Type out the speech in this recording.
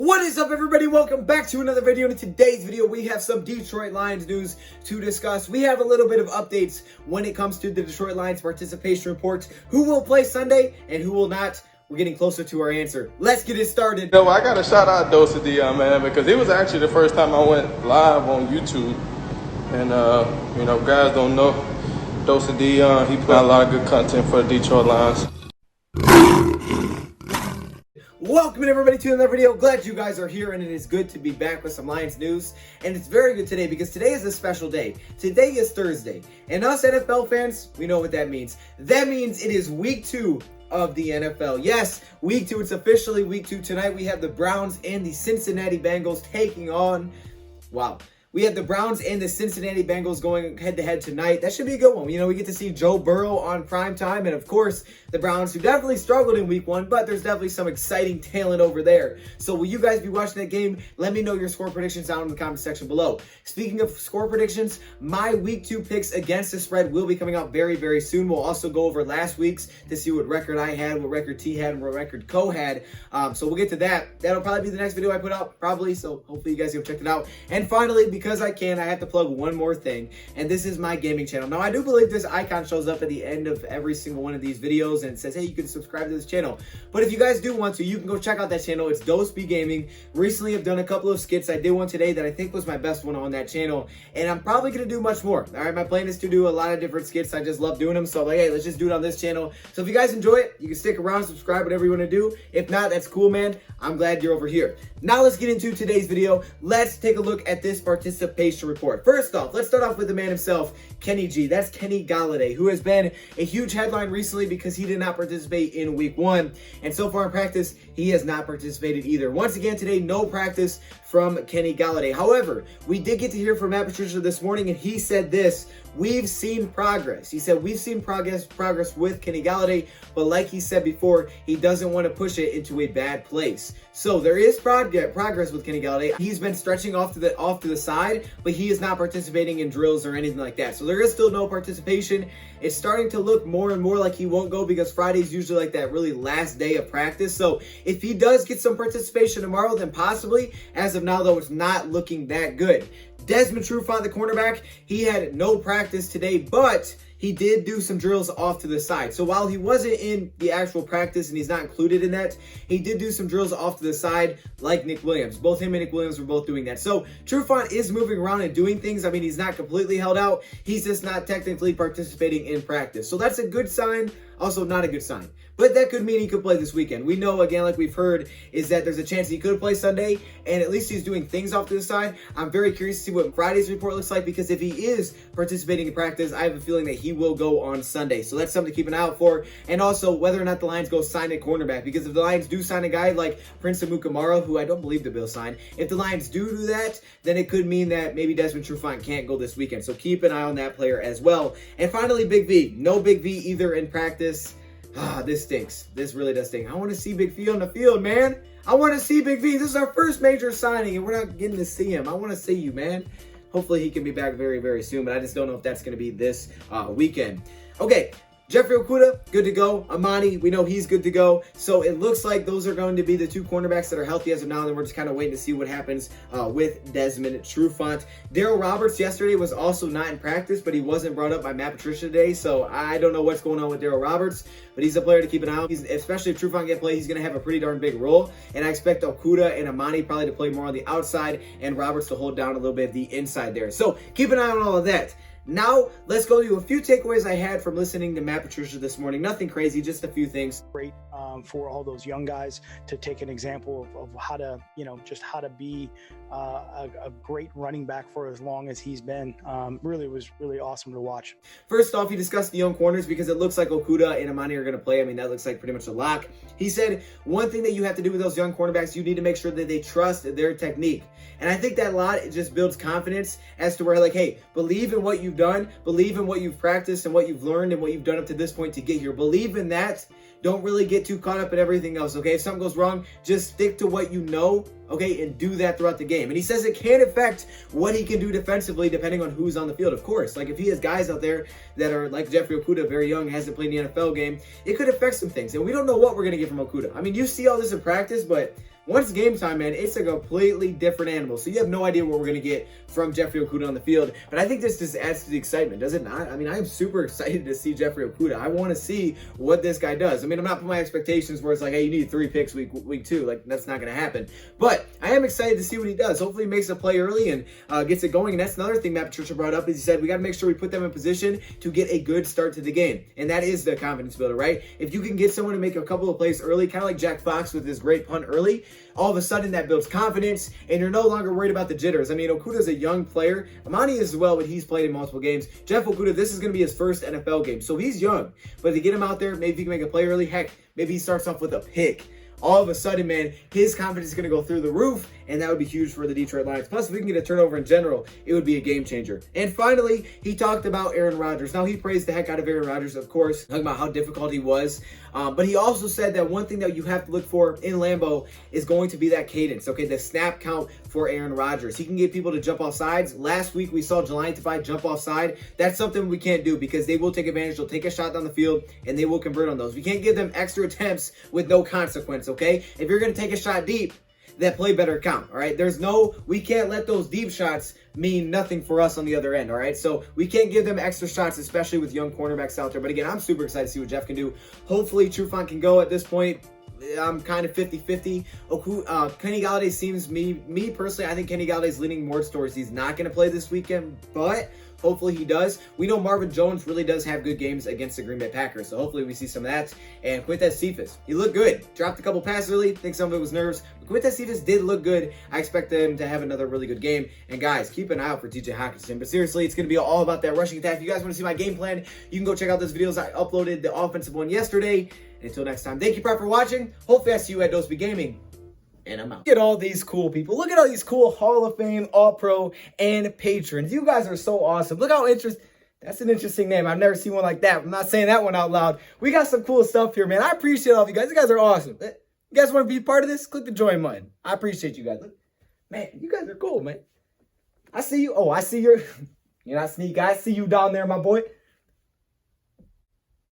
What is up, everybody? Welcome back to another video. In today's video, we have some Detroit Lions news to discuss. We have a little bit of updates when it comes to the Detroit Lions participation reports. Who will play Sunday and who will not? We're getting closer to our answer. Let's get it started. You know, I got to shout out DoseOfDion, man, because it was actually the first time I went live on YouTube. And, you know, guys don't know DoseOfDion. He put out a lot of good content for the Detroit Lions. Welcome everybody to another video. Glad you guys are here, and it is good to be back with some Lions news. And it's very good today because today is a special day. Today is Thursday, and us NFL fans, we know what that means. That means it is week 2 of the NFL. Yes, week 2. It's officially week 2. Tonight we have the Browns and the Cincinnati Bengals taking on, wow. We have the Browns and the Cincinnati Bengals going head-to-head tonight. That should be a good one. You know, we get to see Joe Burrow on prime time, and of course, the Browns, who definitely struggled in week 1, but there's definitely some exciting talent over there. So will you guys be watching that game? Let me know your score predictions down in the comment section below. Speaking of score predictions, my week 2 picks against the spread will be coming out very, very soon. We'll also go over last week's to see what record I had, what record T had, and what record Co had. So we'll get to that. That'll probably be the next video I put out, probably. So hopefully you guys go check it out. And finally, because I have to plug one more thing, and this is my gaming channel. Now, I do believe this icon shows up at the end of every single one of these videos, and it says, hey, you can subscribe to this channel. But if you guys do want to, you can go check out that channel. It's DoseOfDion Gaming. Recently, I've done a couple of skits. I did one today that I think was my best one on that channel, and I'm probably going to do much more. All right, my plan is to do a lot of different skits. I just love doing them, so I'm like, hey, let's just do it on this channel. So if you guys enjoy it, you can stick around, subscribe, whatever you want to do. If not, that's cool, man. I'm glad you're over here. Now let's get into today's video. Let's take a look at this participation report. First off, let's start off with the man himself, Kenny G. That's Kenny Golladay, who has been a huge headline recently because he did not participate in week 1. And so far in practice, he has not participated either. Once again today, no practice from Kenny Golladay. However, we did get to hear from Patricia this morning, and he said this: we've seen progress. He said we've seen progress with Kenny Golladay, but like he said before, he doesn't want to push it into a bad place. So there is progress with Kenny Golladay. He's been stretching off to the side, but he is not participating in drills or anything like that. So there is still no participation. It's starting to look more and more like he won't go because Friday's usually like that really last day of practice. So if he does get some participation tomorrow, then possibly. As of now, though, it's not looking that good. Desmond Trufant, the cornerback, he had no practice today, but he did do some drills off to the side. So while he wasn't in the actual practice and he's not included in that, he did do some drills off to the side like Nick Williams. Both him and Nick Williams were both doing that. So Trufant is moving around and doing things. I mean, he's not completely held out. He's just not technically participating in practice. So that's a good sign. Also not a good sign. But that could mean he could play this weekend. We know, again, like we've heard, is that there's a chance he could play Sunday, and at least he's doing things off to the side. I'm very curious to see what Friday's report looks like, because if he is participating in practice, I have a feeling that he will go on Sunday. So that's something to keep an eye out for. And also, whether or not the Lions go sign a cornerback, because if the Lions do sign a guy like Prince Amukamara, who I don't believe the Bills signed, if the Lions do that, then it could mean that maybe Desmond Trufant can't go this weekend. So keep an eye on that player as well. And finally, Big V. No Big V either in practice. This stinks. This really does stink. I want to see Big V on the field, man. I want to see Big V. This is our first major signing, and we're not getting to see him. I want to see you, man. Hopefully he can be back very, very soon, but I just don't know if that's going to be this weekend. Okay. Jeffrey Okudah, good to go. Amani, we know he's good to go. So it looks like those are going to be the 2 cornerbacks that are healthy as of now. And then we're just kind of waiting to see what happens with Desmond Trufant. Darryl Roberts yesterday was also not in practice, but he wasn't brought up by Matt Patricia today. So I don't know what's going on with Darryl Roberts, but he's a player to keep an eye on. Especially if Trufant get play, he's going to have a pretty darn big role. And I expect Okudah and Amani probably to play more on the outside and Roberts to hold down a little bit of the inside there. So keep an eye on all of that. Now, let's go to a few takeaways I had from listening to Matt Patricia this morning. Nothing crazy, just a few things. Great for all those young guys to take an example of how to, just how to be a great running back for as long as he's been. Really was really awesome to watch. First off, he discussed the young corners because it looks like Okudah and Amani are going to play. I mean, that looks like pretty much a lock. He said, one thing that you have to do with those young cornerbacks, you need to make sure that they trust their technique. And I think that a lot, it just builds confidence as to where, like, hey, believe in what you've done, believe in what you've practiced and what you've learned and what you've done up to this point to get here. Believe in that. Don't really get too caught up in everything else, okay? If something goes wrong, just stick to what you know, okay, and do that throughout the game. And he says it can affect what he can do defensively depending on who's on the field, of course. Like, if he has guys out there that are like Jeffrey Okudah, very young, hasn't played in the NFL game, it could affect some things. And we don't know what we're going to get from Okudah. I mean, you see all this in practice, but once game time, man, it's a completely different animal. So you have no idea what we're going to get from Jeffrey Okudah on the field. But I think this just adds to the excitement, does it not? I mean, I am super excited to see Jeffrey Okudah. I want to see what this guy does. I mean, I'm not putting my expectations where it's like, hey, you need 3 picks week 2. Like, that's not going to happen. But I am excited to see what he does. Hopefully he makes a play early and gets it going. And that's another thing that Patricia brought up is he said, we got to make sure we put them in position to get a good start to the game. And that is the confidence builder, right? If you can get someone to make a couple of plays early, kind of like Jack Fox with his great punt early, all of a sudden that builds confidence and you're no longer worried about the jitters. I mean, Okudah's a young player. Amani is as well, but he's played in multiple games. Jeff Okudah, this is going to be his first NFL game. So he's young, but to get him out there, maybe he can make a play early. Heck, maybe he starts off with a pick. All of a sudden, man, his confidence is going to go through the roof, and that would be huge for the Detroit Lions. Plus, if we can get a turnover in general, it would be a game changer. And finally, he talked about Aaron Rodgers. Now, he praised the heck out of Aaron Rodgers, of course, talking about how difficult he was. But he also said that one thing that you have to look for in Lambeau is going to be that cadence, okay, the snap count for Aaron Rodgers. He can get people to jump off sides. Last week, we saw Jelani Tavai jump off side. That's something we can't do because they will take advantage. They'll take a shot down the field, and they will convert on those. We can't give them extra attempts with no consequence, okay? If you're going to take a shot deep, that play better count, all right? We can't let those deep shots mean nothing for us on the other end, all right? So we can't give them extra shots, especially with young cornerbacks out there. But again, I'm super excited to see what Jeff can do. Hopefully, Trufant can go at this point. I'm kind of 50-50. Kenny Golladay seems, me personally, I think Kenny Galladay's leaning more towards he's not going to play this weekend, but hopefully he does. We know Marvin Jones really does have good games against the Green Bay Packers, so hopefully we see some of that. And Quintez Cephas, he looked good. Dropped a couple passes early. think some of it was nerves. But Quintez Cephas did look good. I expect him to have another really good game. And guys, keep an eye out for TJ Hockenson. But seriously, it's going to be all about that rushing attack. If you guys want to see my game plan, you can go check out those videos. I uploaded the offensive one yesterday. And until next time, thank you, Prep, for watching. Hopefully I see you at DoseOfDion Gaming. And I'm out. Look at all these cool people. Look at all these cool Hall of Fame, All-Pro, and patrons. You guys are so awesome. Look how interesting. That's an interesting name. I've never seen one like that. I'm not saying that one out loud. We got some cool stuff here, man. I appreciate all of you guys. You guys are awesome. You guys want to be part of this? Click the join button. I appreciate you guys. Look, man, you guys are cool, man. I see you. Oh, I see you're not sneak. I see you down there, my boy.